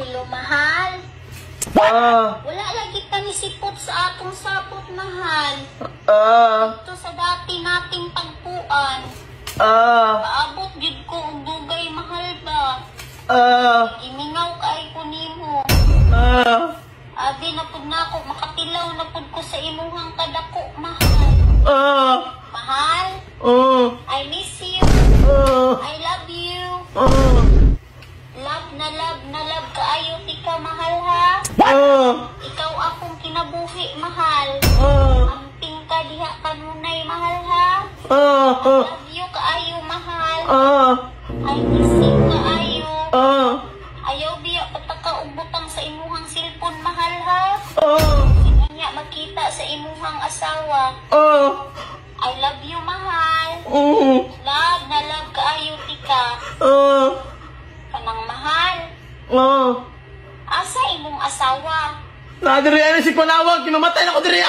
Hello, mahal. Wala lagi ka ni sipot sa atong sapot, mahal. Ito sa dati nating pagpuan. Paabot gid ko og dugay, mahal ba? Imingaw kay ko nimo. Abi na pud nako makatilaw na pud ko sa imuhang kadako, mahal. Mahal? I miss you. I love you. Love na love kaayo tika, mahal ha. Ikaw akong kinabuhi, mahal. Amping ka diha kanunay, mahal ha. I love you kaayo, mahal. I miss you kaayo. Ayaw biya patakaubutang sa imuhang cellphone, mahal ha. Kanya makita sa imuhang asawa. I love you, mahal. Love na love kaayo tika. Kanang mahal. Asa imong asawa? Na diri si Panawag, kimamatay na ko diri.